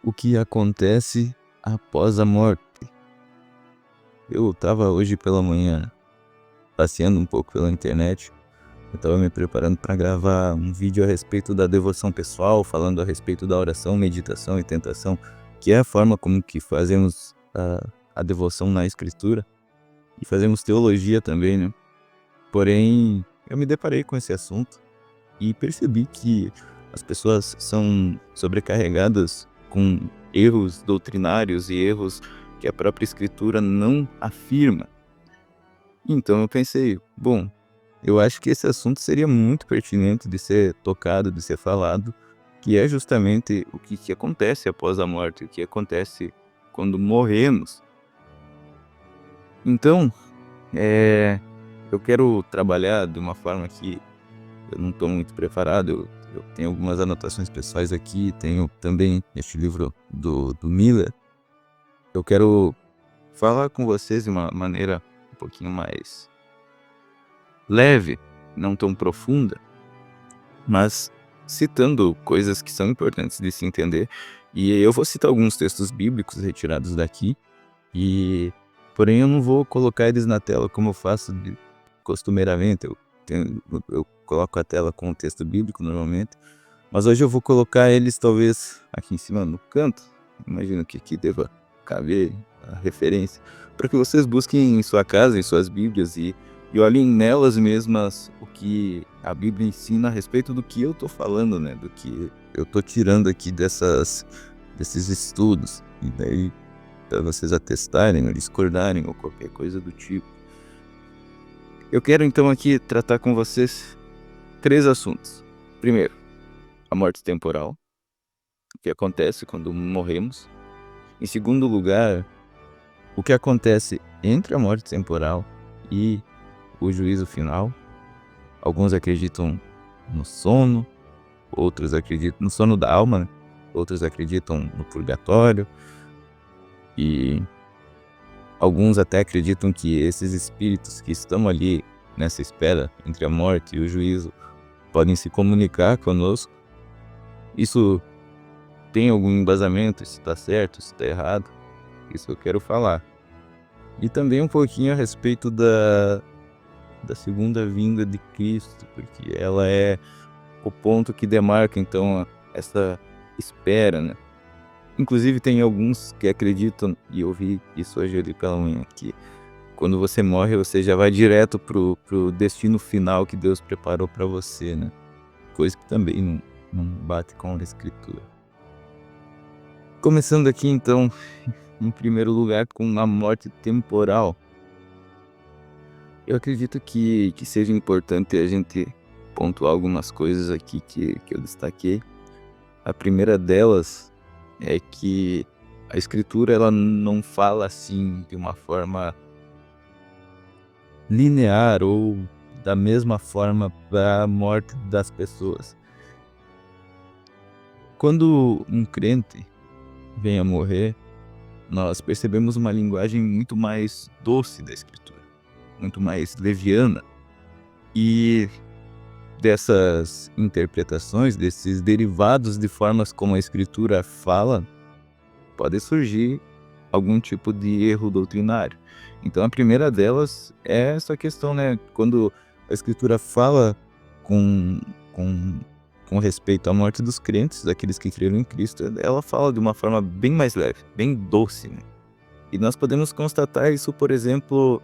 O que acontece após a morte? Eu estava hoje pela manhã passeando um pouco pela internet. Eu estava me preparando para gravar um vídeo a respeito da devoção pessoal, falando a respeito da oração, meditação e tentação, que é a forma como que fazemos a devoção na escritura e fazemos teologia também, né? Porém, eu me deparei com esse assunto e percebi que as pessoas são sobrecarregadas com erros doutrinários e erros que a própria escritura não afirma. Então eu pensei, bom, eu acho que esse assunto seria muito pertinente de ser tocado, de ser falado, que é justamente o que acontece após a morte, o que acontece quando morremos. Então, eu quero trabalhar de uma forma que eu não estou muito preparado. Eu tenho algumas anotações pessoais aqui, tenho também este livro do Miller. Eu quero falar com vocês de uma maneira um pouquinho mais leve, não tão profunda, mas citando coisas que são importantes de se entender. E eu vou citar alguns textos bíblicos retirados daqui, porém eu não vou colocar eles na tela como eu faço costumeiramente. Eu coloco a tela com o texto bíblico normalmente, mas hoje eu vou colocar eles talvez aqui em cima no canto. Imagino que aqui deva caber a referência, para que vocês busquem em sua casa, em suas bíblias, e olhem nelas mesmas o que a Bíblia ensina a respeito do que eu tô falando, né? Do que eu tô tirando aqui desses estudos. E daí, para vocês atestarem ou discordarem ou qualquer coisa do tipo. Eu quero então aqui tratar com vocês 3 assuntos. Primeiro, a morte temporal, o que acontece quando morremos. Em segundo lugar, o que acontece entre a morte temporal e o juízo final. Alguns acreditam no sono, outros acreditam no sono da alma, né? Outros acreditam no purgatório, e alguns até acreditam que esses espíritos que estão ali nessa espera entre a morte e o juízo podem se comunicar conosco. Isso tem algum embasamento? Se está certo, se está errado? Isso eu quero falar. E também um pouquinho a respeito da segunda vinda de Cristo, porque ela é o ponto que demarca então essa espera, né? Inclusive tem alguns que acreditam, e eu vi isso hoje ali pela manhã, que quando você morre você já vai direto pro destino final que Deus preparou para você, né? Coisa que também não bate com a escritura. Começando aqui então, em primeiro lugar, com a morte temporal. Eu acredito que seja importante a gente pontuar algumas coisas aqui que eu destaquei. A primeira delas é que a escritura ela não fala assim de uma forma linear ou da mesma forma para a morte das pessoas. Quando um crente vem a morrer, nós percebemos uma linguagem muito mais doce da escritura, muito mais leviana, e dessas interpretações, desses derivados de formas como a escritura fala, pode surgir algum tipo de erro doutrinário. Então a primeira delas é essa questão, né? Quando a escritura fala com, com, com respeito à morte dos crentes, daqueles que creram em Cristo, ela fala de uma forma bem mais leve, bem doce, né? E nós podemos constatar isso, por exemplo,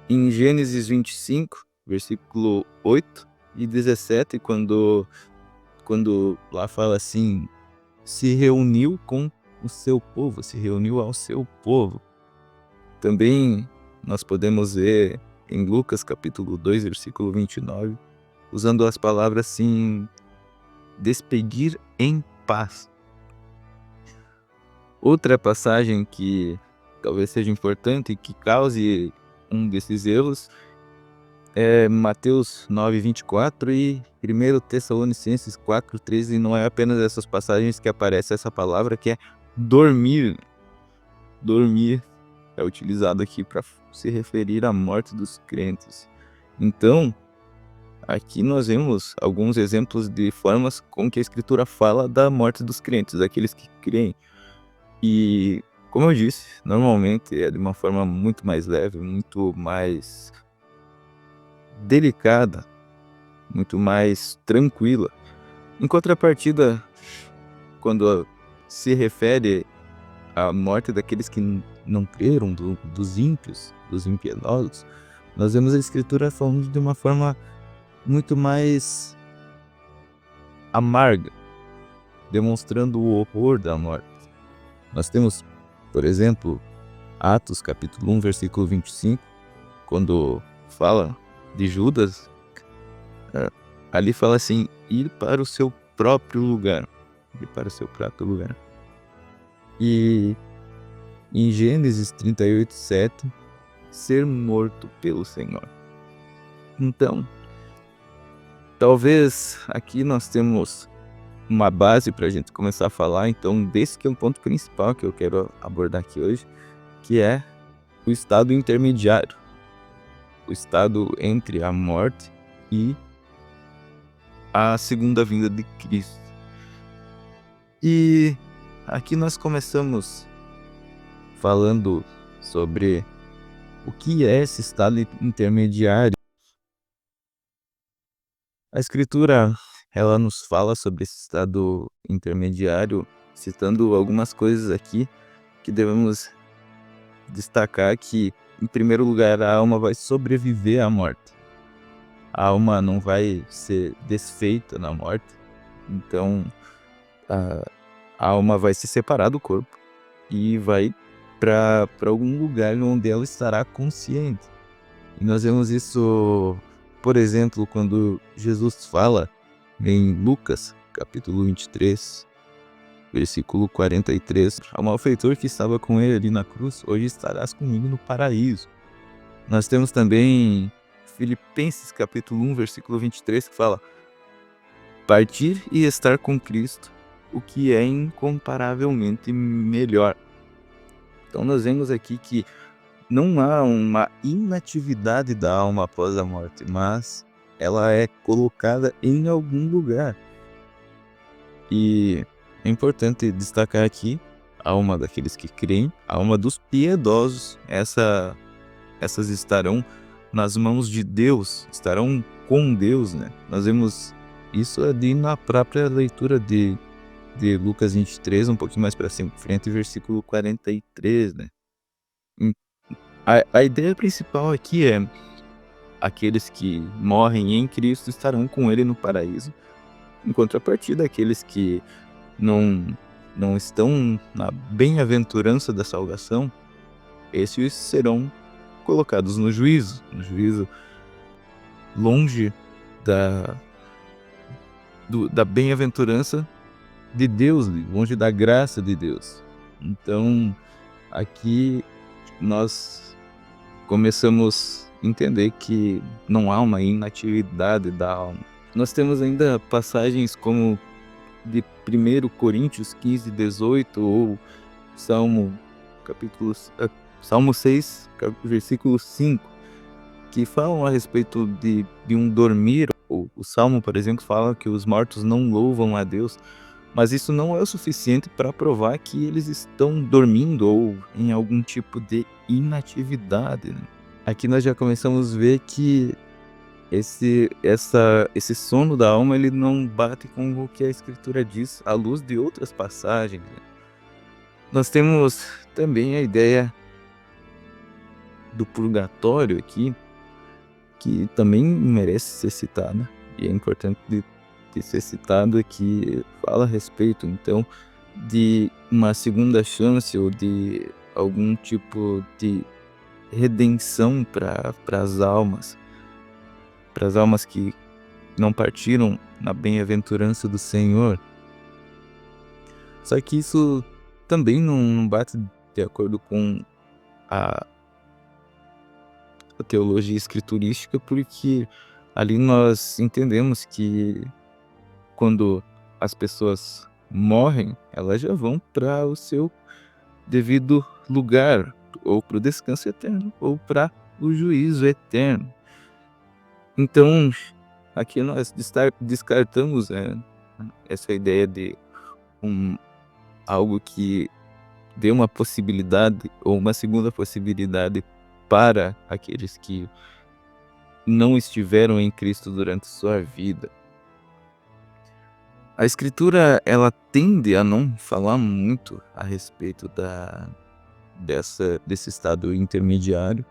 em Gênesis 25, versículo 8 e 17, quando lá fala assim, se reuniu com o seu povo, se reuniu ao seu povo. Também nós podemos ver em Lucas capítulo 2, versículo 29, usando as palavras assim, despedir em paz. Outra passagem que talvez seja importante e que cause um desses erros é Mateus 9, 24 e 1 Tessalonicenses 4, 13. Não é apenas essas passagens que aparece essa palavra que é dormir. Dormir é utilizado aqui para se referir à morte dos crentes. Então, aqui nós vemos alguns exemplos de formas com que a escritura fala da morte dos crentes, daqueles que creem. E, como eu disse, normalmente é de uma forma muito mais leve, muito mais delicada, muito mais tranquila. Em contrapartida, quando se refere à morte daqueles que não creram, dos ímpios, dos impiedosos, nós vemos a Escritura falando de uma forma muito mais amarga, demonstrando o horror da morte. Nós temos, por exemplo, Atos capítulo 1, versículo 25, quando fala de Judas, eh, ali fala assim: ir para o seu próprio lugar. Ir para o seu próprio lugar. E em Gênesis 38:7, ser morto pelo Senhor. Então, talvez aqui nós temos uma base para a gente começar a falar, então, desse que é o ponto principal que eu quero abordar aqui hoje, que é o estado intermediário, o estado entre a morte e a segunda vinda de Cristo. E aqui nós começamos falando sobre o que é esse estado intermediário. A Escritura, ela nos fala sobre esse estado intermediário, citando algumas coisas aqui que devemos destacar que, em primeiro lugar, a alma vai sobreviver à morte. A alma não vai ser desfeita na morte, então a a alma vai se separar do corpo e vai para algum lugar onde ela estará consciente. E nós vemos isso, por exemplo, quando Jesus fala em Lucas, capítulo 23, versículo 43, ao malfeitor que estava com ele ali na cruz: hoje estarás comigo no paraíso. Nós temos também Filipenses, capítulo 1, versículo 23, que fala: partir e estar com Cristo, o que é incomparavelmente melhor. Então nós vemos aqui que não há uma inatividade da alma após a morte, mas ela é colocada em algum lugar. E é importante destacar aqui a alma daqueles que creem, a alma dos piedosos. Essas estarão nas mãos de Deus, estarão com Deus, né? Nós vemos isso ali na própria leitura de Lucas 23, um pouquinho mais para frente, versículo 43, né? A ideia principal aqui é: aqueles que morrem em Cristo estarão com ele no paraíso, em contrapartida, aqueles que não, não estão na bem-aventurança da salvação, esses serão colocados no juízo longe da, da bem-aventurança de Deus, longe da graça de Deus. Então, aqui nós começamos a entender que não há uma inatividade da alma. Nós temos ainda passagens como de 1 Coríntios 15:18 ou Salmo, Salmo 6, versículo 5, que falam a respeito de um dormir. O Salmo, por exemplo, fala que os mortos não louvam a Deus, mas isso não é o suficiente para provar que eles estão dormindo ou em algum tipo de inatividade, né? Aqui nós já começamos a ver que esse sono da alma, ele não bate com o que a Escritura diz à luz de outras passagens, né? Nós temos também a ideia do purgatório aqui, que também merece ser citada, e é importante de ser citado aqui. Fala a respeito, então, de uma segunda chance ou de algum tipo de redenção para as almas que não partiram na bem-aventurança do Senhor. Só que isso também não bate de acordo com a teologia escriturística, porque ali nós entendemos que quando as pessoas morrem, elas já vão para o seu devido lugar, ou para o descanso eterno, ou para o juízo eterno. Então, aqui nós descartamos essa ideia de algo que dê uma possibilidade ou uma segunda possibilidade para aqueles que não estiveram em Cristo durante sua vida. A escritura, ela tende a não falar muito a respeito desse estado intermediário,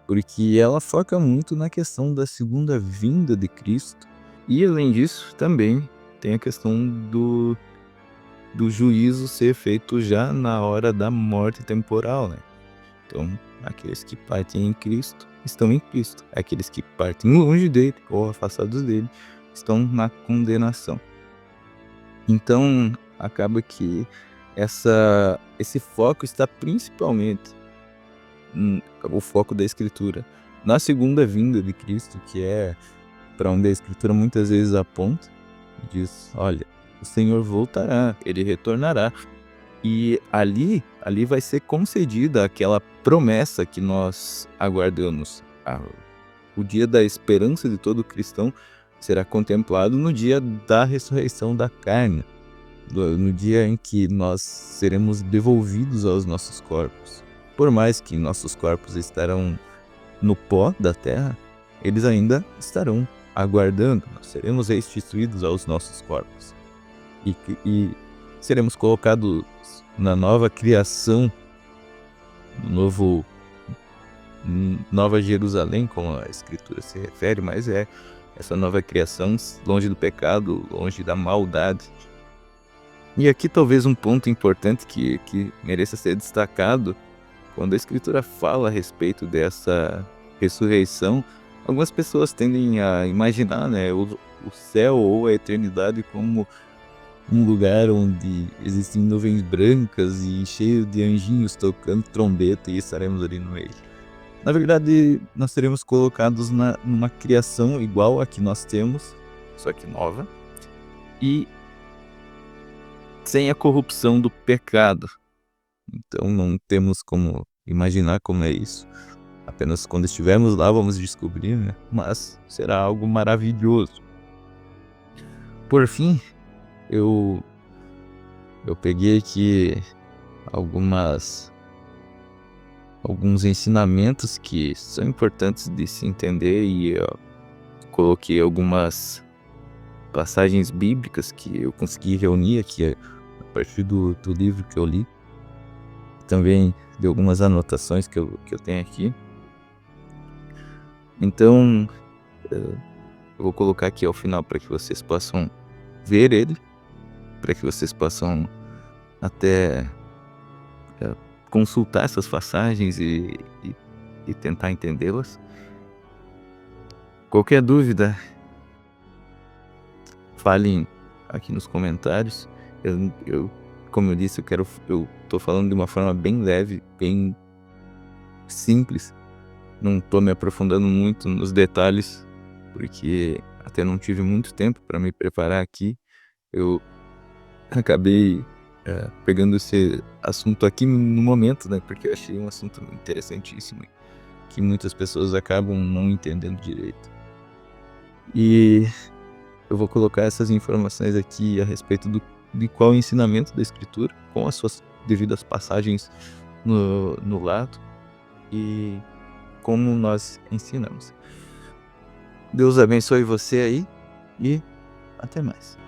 porque ela foca muito na questão da segunda vinda de Cristo. E além disso, também tem a questão do juízo ser feito já na hora da morte temporal, né? Então, aqueles que partem em Cristo estão em Cristo. Aqueles que partem longe dele ou afastados dele estão na condenação. Então, acaba que esse foco está principalmente, o foco da escritura, na segunda vinda de Cristo, que é para onde a escritura muitas vezes aponta e diz: olha, o Senhor voltará, ele retornará. E ali vai ser concedida aquela promessa que nós aguardamos. O dia da esperança de todo cristão será contemplado no dia da ressurreição da carne, no dia em que nós seremos devolvidos aos nossos corpos. Por mais que nossos corpos estarão no pó da terra, eles ainda estarão aguardando. Nós seremos restituídos aos nossos corpos. E seremos colocados na nova criação, no Nova Jerusalém, como a escritura se refere, mas é essa nova criação longe do pecado, longe da maldade. E aqui talvez um ponto importante que mereça ser destacado, quando a escritura fala a respeito dessa ressurreição, algumas pessoas tendem a imaginar, né, o céu ou a eternidade como um lugar onde existem nuvens brancas e cheio de anjinhos tocando trombeta e estaremos ali no meio. Na verdade, nós seremos colocados numa criação igual a que nós temos, só que nova, e sem a corrupção do pecado. Então não temos como imaginar como é isso. Apenas quando estivermos lá vamos descobrir, né? Mas será algo maravilhoso. Por fim, eu peguei aqui alguns ensinamentos que são importantes de se entender e eu coloquei algumas passagens bíblicas que eu consegui reunir aqui a partir do livro que eu li. Também de algumas anotações que eu tenho aqui. Então, eu vou colocar aqui ao final para que vocês possam ver ele, para que vocês possam até consultar essas passagens e tentar entendê-las. Qualquer dúvida, falem aqui nos comentários. Como eu disse, eu tô falando de uma forma bem leve, bem simples. Não tô me aprofundando muito nos detalhes, porque até não tive muito tempo para me preparar aqui. Eu acabei pegando esse assunto aqui no momento, né? Porque eu achei um assunto interessantíssimo, que muitas pessoas acabam não entendendo direito. E eu vou colocar essas informações aqui a respeito de qual ensinamento da escritura, com as suas devidas passagens no lado, e como nós ensinamos. Deus abençoe você aí e até mais.